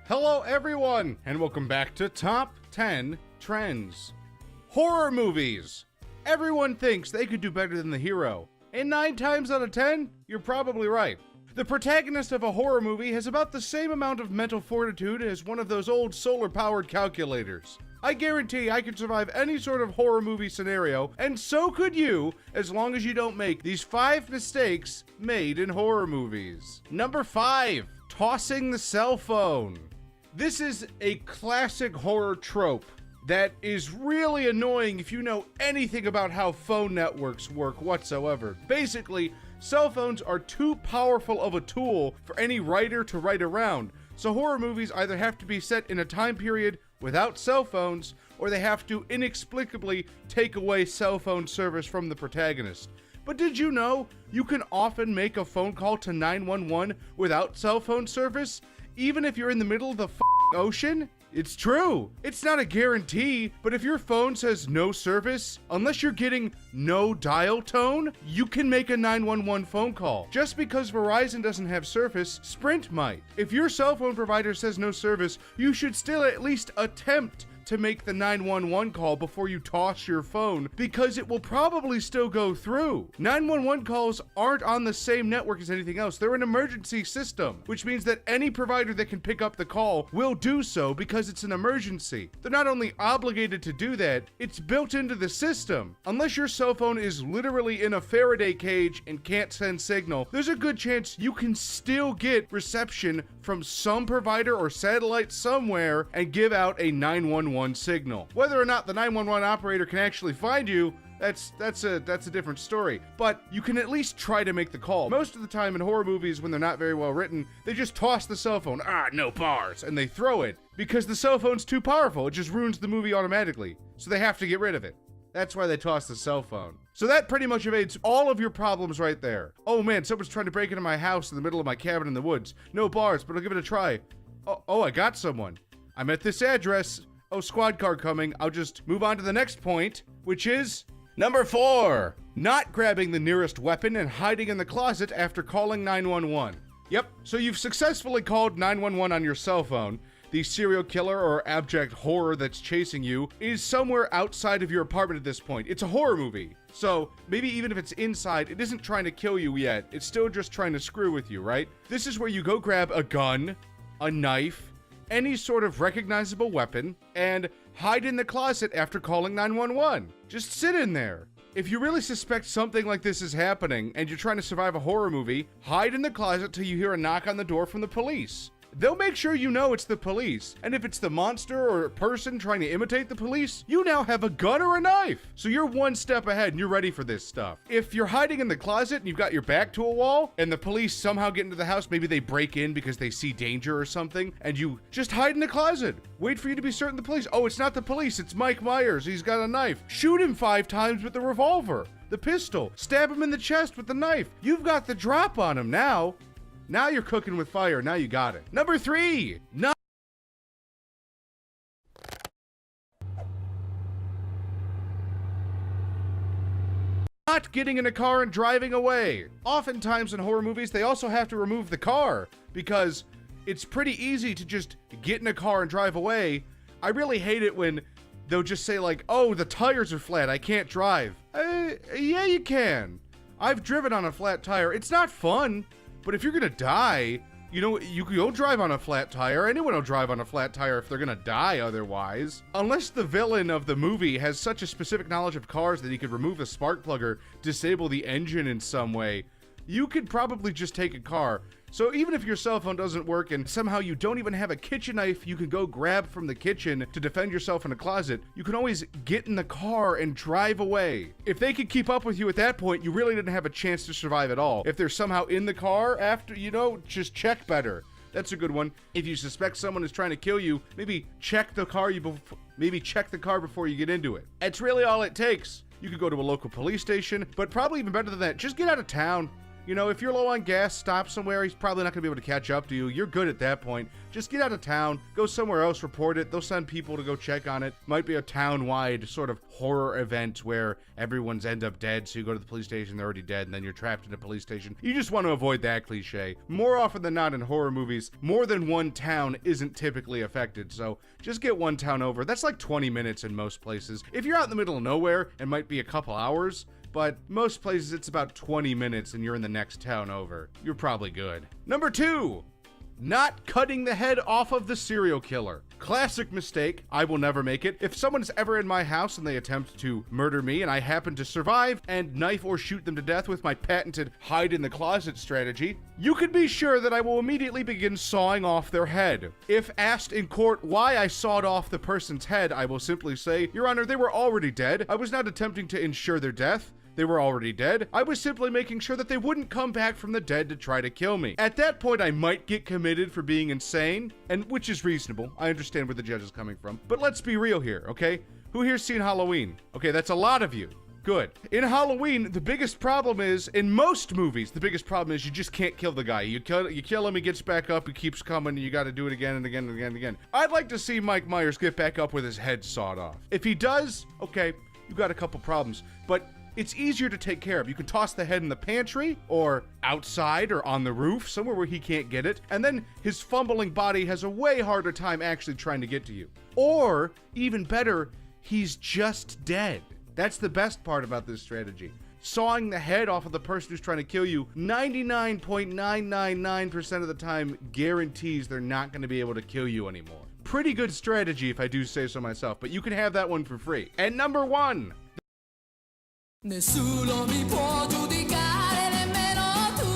Hello everyone, and welcome back to Top 10 Trends. Horror movies. Everyone thinks they could do better than the hero, and 9 times out of 10, you're probably right. The protagonist of a horror movie has about the same amount of mental fortitude as one of those old solar-powered calculators. I guarantee I could survive any sort of horror movie scenario, and so could you, as long as you don't make these 5 mistakes made in horror movies. Number 5, tossing the cell phone. This is a classic horror trope that is really annoying if you know anything about how phone networks work whatsoever. Basically, cell phones are too powerful of a tool for any writer to write around, so horror movies either have to be set in a time period without cell phones, or they have to inexplicably take away cell phone service from the protagonist. But did you know you can often make a phone call to 911 without cell phone service, even if you're in the middle of the ocean? It's true. It's not a guarantee, but if your phone says no service, unless you're getting no dial tone, you can make a 911 phone call. Just because Verizon doesn't have service, Sprint might. If your cell phone provider says no service, you should still at least attempt to make the 911 call before you toss your phone, because it will probably still go through. 911 calls aren't on the same network as anything else. They're an emergency system, which means that any provider that can pick up the call will do so because it's an emergency. They're not only obligated to do that, it's built into the system. Unless your cell phone is literally in a Faraday cage and can't send signal, there's a good chance you can still get reception from some provider or satellite somewhere and give out a 911 signal. Whether or not the 911 operator can actually find you, that's a different story. But you can at least try to make the call. Most of the time in horror movies, when they're not very well written, they just toss the cell phone. No bars, and they throw it because the cell phone's too powerful. It just ruins the movie automatically. So they have to get rid of it. That's why they toss the cell phone. So that pretty much evades all of your problems right there. Oh man, someone's trying to break into my house in the middle of my cabin in the woods. No bars, but I'll give it a try. Oh, I got someone. I'm at this address. Oh, squad car coming. I'll just move on to the next point, which is number 4, not grabbing the nearest weapon and hiding in the closet after calling 911. Yep, so you've successfully called 911 on your cell phone. The serial killer or abject horror that's chasing you is somewhere outside of your apartment at this point. It's a horror movie, so maybe even if it's inside, it isn't trying to kill you yet. It's still just trying to screw with you, right? This is where you go grab a gun, a knife, any sort of recognizable weapon, and hide in the closet after calling 911. Just sit in there. If you really suspect something like this is happening and you're trying to survive a horror movie, hide in the closet till you hear a knock on the door from the police. They'll make sure you know it's the police, and if it's the monster or person trying to imitate the police, you now have a gun or a knife. So you're one step ahead and you're ready for this stuff. If you're hiding in the closet and you've got your back to a wall, and the police somehow get into the house, maybe they break in because they see danger or something, and you just hide in the closet. Wait for you to be certain the police. Oh, it's not the police, it's Mike Myers. He's got a knife. Shoot him 5 times with the revolver, the pistol. Stab him in the chest with the knife. You've got the drop on him now. Now you're cooking with fire. Now you got it. Number 3, not getting in a car and driving away. Oftentimes in horror movies, they also have to remove the car because it's pretty easy to just get in a car and drive away. I really hate it when they'll just say like, oh, the tires are flat, I can't drive. Yeah, you can. I've driven on a flat tire. It's not fun. But if you're gonna die, you know, you'll drive on a flat tire. Anyone will drive on a flat tire if they're gonna die otherwise. Unless the villain of the movie has such a specific knowledge of cars that he could remove the spark plug or disable the engine in some way, you could probably just take a car. So even if your cell phone doesn't work and somehow you don't even have a kitchen knife you can go grab from the kitchen to defend yourself in a closet, you can always get in the car and drive away. If they could keep up with you at that point, you really didn't have a chance to survive at all. If they're somehow in the car after, just check better. That's a good one. If you suspect someone is trying to kill you, maybe check the car before you get into it. That's really all it takes. You could go to a local police station, but probably even better than that, just get out of town. You know, if you're low on gas, stop somewhere. He's probably not going to be able to catch up to you. You're good at that point. Just get out of town, go somewhere else, report it. They'll send people to go check on it. Might be a town-wide sort of horror event where everyone's end up dead, so you go to the police station, they're already dead, and then you're trapped in a police station. You just want to avoid that cliche. More often than not in horror movies, more than one town isn't typically affected, so just get one town over. That's like 20 minutes in most places. If you're out in the middle of nowhere, it might be a couple hours, but most places it's about 20 minutes and you're in the next town over. You're probably good. Number 2, not cutting the head off of the serial killer. Classic mistake. I will never make it. If someone's ever in my house and they attempt to murder me and I happen to survive and knife or shoot them to death with my patented hide in the closet strategy, you can be sure that I will immediately begin sawing off their head. If asked in court why I sawed off the person's head, I will simply say, Your Honor, they were already dead. I was not attempting to ensure their death. They were already dead. I was simply making sure that they wouldn't come back from the dead to try to kill me. At that point, I might get committed for being insane, and which is reasonable. I understand where the judge is coming from. But let's be real here, okay? Who here's seen Halloween? Okay, that's a lot of you. Good. In Halloween, the biggest problem is, in most movies, the biggest problem is you just can't kill the guy. You kill him, he gets back up, he keeps coming, and you gotta do it again and again and again and again. I'd like to see Mike Myers get back up with his head sawed off. If he does, okay, you got a couple problems, but it's easier to take care of. You can toss the head in the pantry or outside or on the roof, somewhere where he can't get it, and then his fumbling body has a way harder time actually trying to get to you. Or, even better, he's just dead. That's the best part about this strategy. Sawing the head off of the person who's trying to kill you 99.999% of the time guarantees they're not going to be able to kill you anymore. Pretty good strategy if I do say so myself, but you can have that one for free. And number 1. Nessuno mi può giudicare nemmeno tu.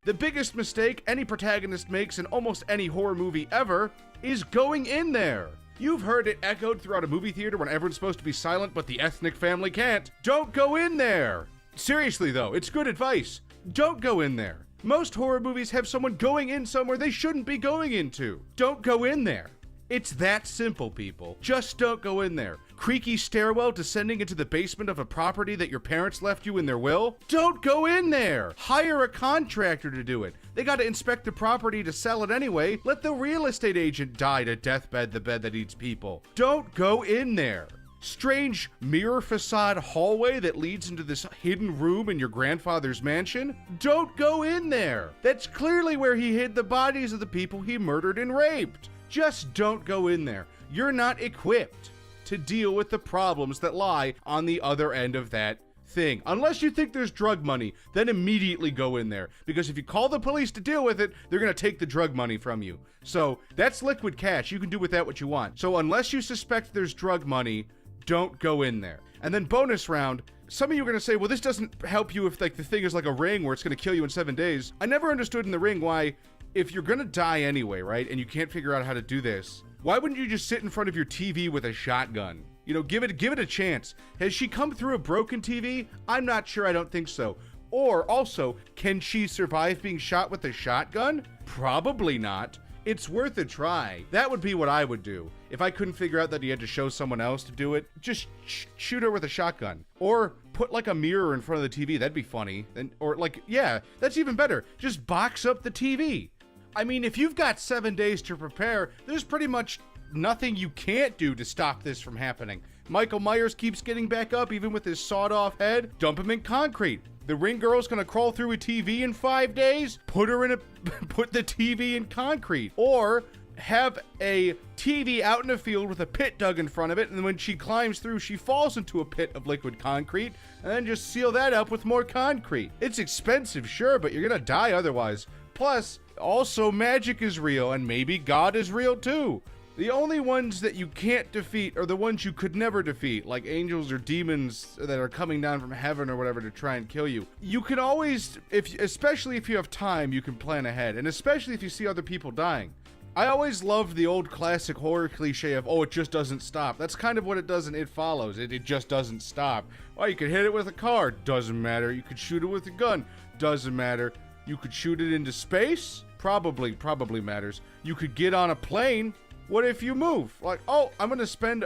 The biggest mistake any protagonist makes in almost any horror movie ever is going in there. You've heard it echoed throughout a movie theater when everyone's supposed to be silent, but the ethnic family can't. Don't go in there. Seriously though, it's good advice. Don't go in there. Most horror movies have someone going in somewhere they shouldn't be going into. Don't go in there. It's that simple, people. Just don't go in there. Creaky stairwell descending into the basement of a property that your parents left you in their will? Don't go in there. Hire a contractor to do it. They gotta inspect the property to sell it anyway. Let the real estate agent die to deathbed the bed that eats people. Don't go in there. Strange mirror facade hallway that leads into this hidden room in your grandfather's mansion? Don't go in there. That's clearly where he hid the bodies of the people he murdered and raped. Just don't go in there. You're not equipped to deal with the problems that lie on the other end of that thing. Unless you think there's drug money, then immediately go in there. Because if you call the police to deal with it, they're going to take the drug money from you. So that's liquid cash. You can do with that what you want. So unless you suspect there's drug money, don't go in there. And then bonus round, some of you are going to say, well, this doesn't help you if like the thing is like a ring where it's going to kill you in 7 days. I never understood in the ring why, if you're going to die anyway, right, and you can't figure out how to do this, why wouldn't you just sit in front of your TV with a shotgun? You know, give it a chance. Has she come through a broken TV? I'm not sure. I don't think so. Or also, can she survive being shot with a shotgun? Probably not. It's worth a try. That would be what I would do. If I couldn't figure out that you had to show someone else to do it, just shoot her with a shotgun. Or put like a mirror in front of the TV. That'd be funny. Or like, yeah, that's even better. Just box up the TV. I mean, if you've got 7 days to prepare, there's pretty much nothing you can't do to stop this from happening. Michael Myers keeps getting back up even with his sawed-off head. Dump him in concrete. The ring girl's gonna crawl through a TV in 5 days. Put the TV in concrete. Or have a TV out in a field with a pit dug in front of it, and when she climbs through, she falls into a pit of liquid concrete, and then just seal that up with more concrete. It's expensive, sure, but you're gonna die otherwise. Plus, also magic is real, and maybe God is real too. The only ones that you can't defeat are the ones you could never defeat, like angels or demons that are coming down from heaven or whatever to try and kill you. You can always, especially if you have time, you can plan ahead, and especially if you see other people dying. I always loved the old classic horror cliche of, oh, it just doesn't stop. That's kind of what it does in It Follows. It just doesn't stop. Oh, you could hit it with a car. Doesn't matter. You could shoot it with a gun. Doesn't matter. You could shoot it into space. Probably matters. You could get on a plane. What if you move? Like, oh, I'm going to spend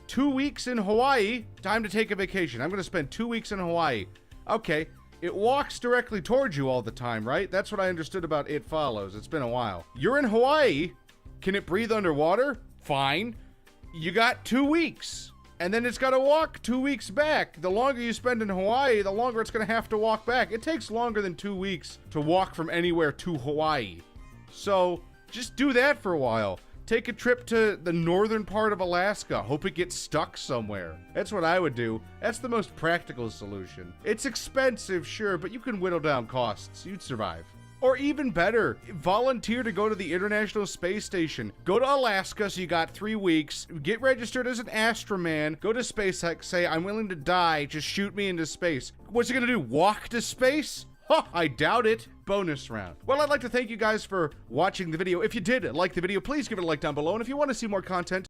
2 weeks in Hawaii. Time to take a vacation. I'm going to spend 2 weeks in Hawaii. Okay, it walks directly towards you all the time, right? That's what I understood about It Follows. It's been a while. You're in Hawaii. Can it breathe underwater? Fine. You got 2 weeks. And then it's got to walk 2 weeks back. The longer you spend in Hawaii, the longer it's going to have to walk back. It takes longer than 2 weeks to walk from anywhere to Hawaii. So just do that for a while. Take a trip to the northern part of Alaska. Hope it gets stuck somewhere. That's what I would do. That's the most practical solution. It's expensive, sure, but you can whittle down costs. You'd survive. Or even better, volunteer to go to the International Space Station. Go to Alaska, so you got 3 weeks. Get registered as an astroman. Go to SpaceX, say, I'm willing to die. Just shoot me into space. What's he gonna do, walk to space? Huh, I doubt it. Bonus round. Well, I'd like to thank you guys for watching the video. If you did like the video, please give it a like down below. And if you want to see more content,